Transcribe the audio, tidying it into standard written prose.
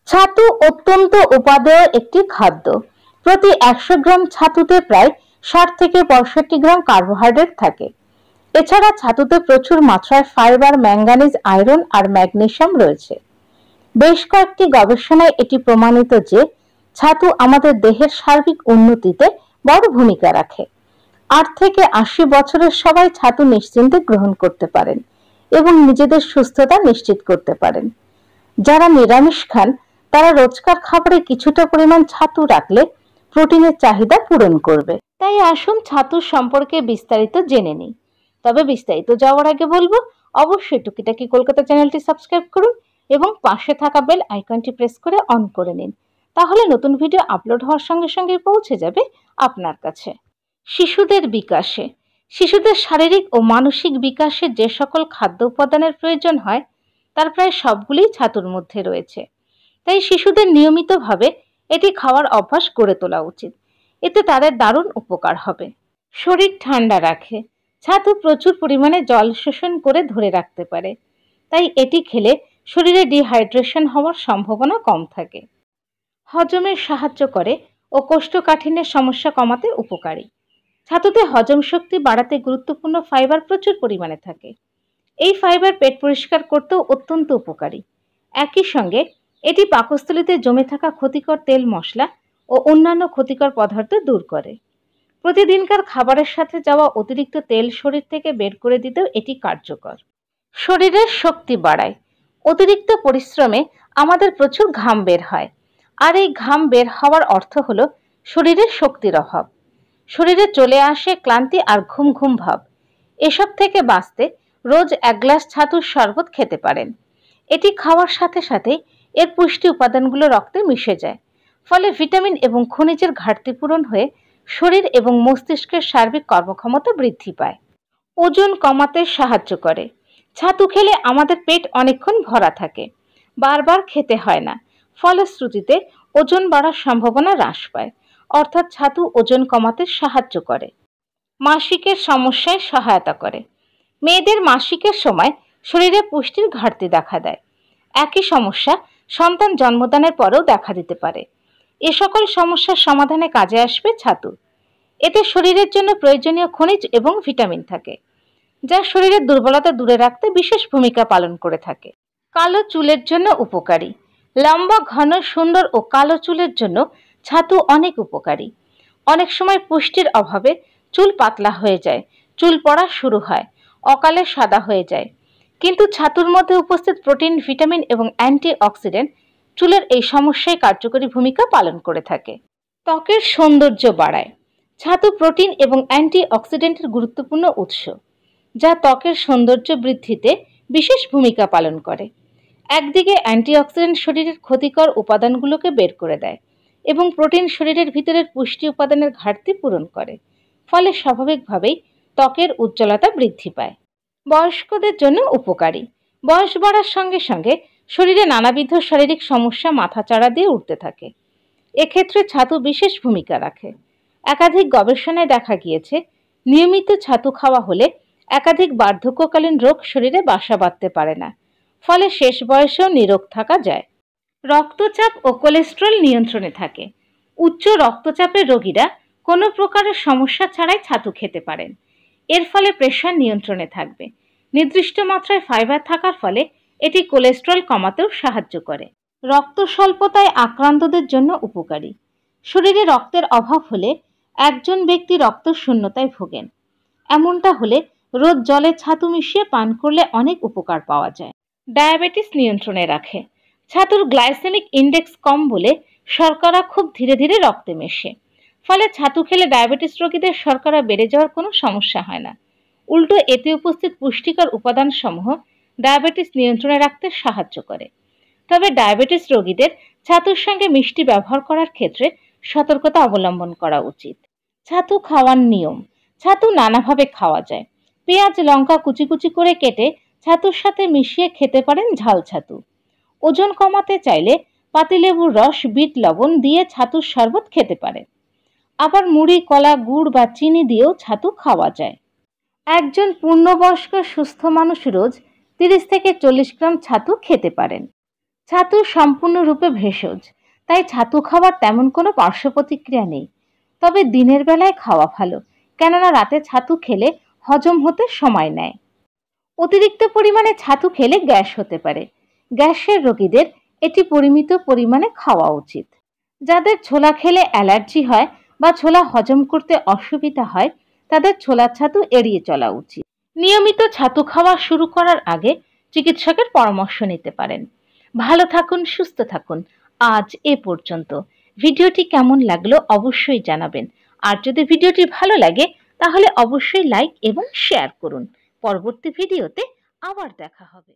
ছাতু অত্যন্ত উপাদেয় একটি খাদ্য। প্রতি 100 গ্রাম ছাতুতে প্রায় 60 থেকে 65 গ্রাম কার্বোহাইড্রেট থাকে। এছাড়া ছাতুতে প্রচুর মাত্রায় ফাইবার, ম্যাঙ্গানিজ, আয়রন আর ম্যাগনেসিয়াম রয়েছে। বেশ কয়েকটি গবেষণায় এটি প্রমাণিত যে ছাতু আমাদের দেহের সার্বিক উন্নতিতে বড় ভূমিকা রাখে। 8 থেকে 80 বছরের সবাই ছাতু নিশ্চিন্তে গ্রহণ করতে পারেন এবং নিজেদের সুস্থতা নিশ্চিত করতে পারেন। যারা নিরামিষ খান তারা রোজকার খাবারে কিছুটা পরিমাণ ছাতু রাখলে প্রোটিনের চাহিদা পূরণ করবে। তাই আসুন ছাতু সম্পর্কে বিস্তারিত জেনে নিই। তবে বিস্তারিত যাওয়ার আগে বলবো, অবশ্যই টুকিটাকি কলকাতা চ্যানেলটি সাবস্ক্রাইব করুন এবং পাশে থাকা বেল আইকনটি প্রেস করে অন করে নিন। তাহলে নতুন ভিডিও আপলোড হওয়ার সঙ্গে সঙ্গে পৌঁছে যাবে আপনার কাছে। শিশুদের বিকাশে, শিশুদের শারীরিক ও মানসিক বিকাশে যে সকল খাদ্য উপাদানের প্রয়োজন হয় তার প্রায় সবগুলিই ছাতুর মধ্যে রয়েছে। তাই শিশুদের নিয়মিতভাবে এটি খাওয়ার অভ্যাস গড়ে তোলা উচিত। এতে তাদের দারুণ উপকার হবে। শরীর ঠান্ডা রাখে, ছাতু প্রচুর পরিমাণে জল শোষণ করে ধরে রাখতে পারে। তাই এটি খেলে শরীরে ডিহাইড্রেশন হওয়ার সম্ভাবনা কম থাকে। হজমে সাহায্য করে ও কোষ্ঠকাঠিন্যের সমস্যা কমাতে উপকারী। ছাতুতে হজম শক্তি বাড়াতে গুরুত্বপূর্ণ ফাইবার প্রচুর পরিমাণে থাকে। এই ফাইবার পেট পরিষ্কার করতেও অত্যন্ত উপকারী। একই সঙ্গে এটি পাকস্থলীতে জমে থাকা ক্ষতিকর তেল, মশলা ও অন্যান্য ক্ষতিকর পদার্থ দূর করে। প্রতিদিনকার খাবারের সাথে যাওয়া অতিরিক্ত তেল শরীর থেকে বের করে দিতেও এটি কার্যকর। শরীরের শক্তি বাড়ায়। অতিরিক্ত পরিশ্রমে আমাদের প্রচুর ঘাম বের হয়, আর এই ঘাম বের হওয়ার অর্থ হলো শরীরের শক্তির অভাব। শরীরে চলে আসে ক্লান্তি আর ঘুম ঘুম ভাব। এসব থেকে বাঁচতে রোজ 1 গ্লাস ছাতুর শরবত খেতে পারেন। এটি খাওয়ার সাথে সাথে এর পুষ্টি উপাদানগুলো রক্তে মিশে যায়, ফলে ভিটামিন এবং খনিজের ঘাটতি পূরণ হয়ে শরীর এবং মস্তিষ্কের সার্বিক কর্মক্ষমতা বৃদ্ধি পায়। ওজন কমাতে সাহায্য করে। ছাতু খেলে আমাদের পেট অনেকক্ষণ ভরা থাকে, বারবার খেতে হয় না। ফলশ্রুতিতে ওজন বাড়ার সম্ভাবনা হ্রাস পায়। অর্থাৎ ছাতু ওজন কমাতে সাহায্য করে। মাসিকের সমস্যায় সহায়তা করে। মেয়েদের মাসিকের সময় শরীরে পুষ্টির ঘাটতি দেখা দেয়। একই সমস্যা সন্তান জন্মদানের পরেও দেখা দিতে পারে। এ সকল সমস্যার সমাধানে কাজে আসবে ছাতু। এতে শরীরের জন্য প্রয়োজনীয় খনিজ এবং ভিটামিন থাকে, যা শরীরের দুর্বলতা দূরে রাখতে বিশেষ ভূমিকা পালন করে থাকে। কালো চুলের জন্য উপকারী। লম্বা, ঘন, সুন্দর ও কালো চুলের জন্য ছাতু অনেক উপকারী। অনেক সময় পুষ্টির অভাবে চুল পাতলা হয়ে যায়, চুল পড়া শুরু হয়, অকালে সাদা হয়ে যায়। কিন্তু ছাতুর মধ্যে উপস্থিত প্রোটিন, ভিটামিন এবং অ্যান্টিঅক্সিডেন্ট চুলের এই সমস্যায় কার্যকরী ভূমিকা পালন করে থাকে। ত্বকের সৌন্দর্য বাড়ায়। ছাতু প্রোটিন এবং অ্যান্টিঅক্সিডেন্টের গুরুত্বপূর্ণ উৎস, যা ত্বকের সৌন্দর্য বৃদ্ধিতে বিশেষ ভূমিকা পালন করে। একদিকে অ্যান্টিঅক্সিডেন্ট শরীরের ক্ষতিকর উপাদানগুলোকে বের করে দেয় এবং প্রোটিন শরীরের ভিতরের পুষ্টি উপাদানের ঘাটতি পূরণ করে, ফলে স্বাভাবিকভাবেই ত্বকের উজ্জ্বলতা বৃদ্ধি পায়। বয়স্কদের জন্য উপকারী। বয়স বাড়ার সঙ্গে সঙ্গে শরীরে নানাবিধ শারীরিক সমস্যা মাথাচাড়া দিয়ে উঠতে থাকে। এক্ষেত্রে ছাতু বিশেষ ভূমিকা রাখে। একাধিক গবেষণায় দেখা গিয়েছে নিয়মিত ছাতু খাওয়া হলে একাধিক বার্ধক্যকালীন রোগ শরীরে বাসা বাঁধতে পারে না, ফলে শেষ বয়সেও নিরোগ থাকা যায়। রক্তচাপ ও কোলেস্টেরল নিয়ন্ত্রণে থাকে। উচ্চ রক্তচাপের রোগীরা কোনো প্রকারের সমস্যা ছাড়াই ছাতু খেতে পারেন। এর ফলে প্রেশার নিয়ন্ত্রণে থাকবে। নির্দিষ্ট মাত্রায় ফাইবার থাকার ফলে এটি কোলেস্টেরল কমাতেও সাহায্য করে। রক্ত স্বল্পতায় আক্রান্তদের জন্য উপকারী। শরীরে রক্তের অভাব হলে একজন ব্যক্তি রক্ত শূন্যতায় ভোগেন। এমনটা হলে রোজ জলে ছাতু মিশিয়ে পান করলে অনেক উপকার পাওয়া যায়। ডায়াবেটিস নিয়ন্ত্রণে রাখে। ছাতুর গ্লাইসেমিক ইন্ডেক্স কম বলে শর্করা খুব ধীরে ধীরে রক্তে মেশে, ফলে ছাতু খেলে ডায়াবেটিস রোগীদের শর্করা বেড়ে যাওয়ার কোনো সমস্যা হয় না। উল্টো এতে উপস্থিত পুষ্টিকর উপাদানসমূহ ডায়াবেটিস নিয়ন্ত্রণে রাখতে সাহায্য করে। তবে ডায়াবেটিস রোগীদের ছাতুর সঙ্গে মিষ্টি ব্যবহার করার ক্ষেত্রে সতর্কতা অবলম্বন করা উচিত। ছাতু খাওয়ার নিয়ম। ছাতু নানাভাবে খাওয়া যায়। পেঁয়াজ, লঙ্কা কুচি কুচি করে কেটে ছাতুর সাথে মিশিয়ে খেতে পারেন ঝাল ছাতু। ওজন কমাতে চাইলে পাতিলেবুর রস, বিট লবণ দিয়ে ছাতুর শরবত খেতে পারেন। আবার মুড়ি, কলা, গুড় বা চিনি দিয়েও ছাতু খাওয়া যায়। একজন পূর্ণবয়স্ক সুস্থ মানুষ রোজ 30 থেকে 40 গ্রাম ছাতু খেতে পারেন। ছাতু সম্পূর্ণরূপে ভেষজ, তাই ছাতু খাওয়ার তেমন কোনো পার্শ্ব প্রতিক্রিয়া নেই। তবে দিনের বেলায় খাওয়া ভালো, কেননা রাতে ছাতু খেলে হজম হতে সময় নেয়। অতিরিক্ত পরিমাণে ছাতু খেলে গ্যাস হতে পারে। গ্যাসের রোগীদের এটি পরিমিত পরিমাণে খাওয়া উচিত। যাদের ছোলা খেলে অ্যালার্জি হয় বা ছোলা হজম করতে অসুবিধা হয়, তাদের ছোলার ছাতু এড়িয়ে চলা উচিত। নিয়মিত ছাতু খাওয়া শুরু করার আগে চিকিৎসকের পরামর্শ নিতে পারেন। ভালো থাকুন, সুস্থ থাকুন। আজ এ পর্যন্ত। ভিডিওটি কেমন লাগলো অবশ্যই জানাবেন। আর যদি ভিডিওটি ভালো লাগে তাহলে অবশ্যই লাইক এবং শেয়ার করুন। পরবর্তী ভিডিওতে আবার দেখা হবে।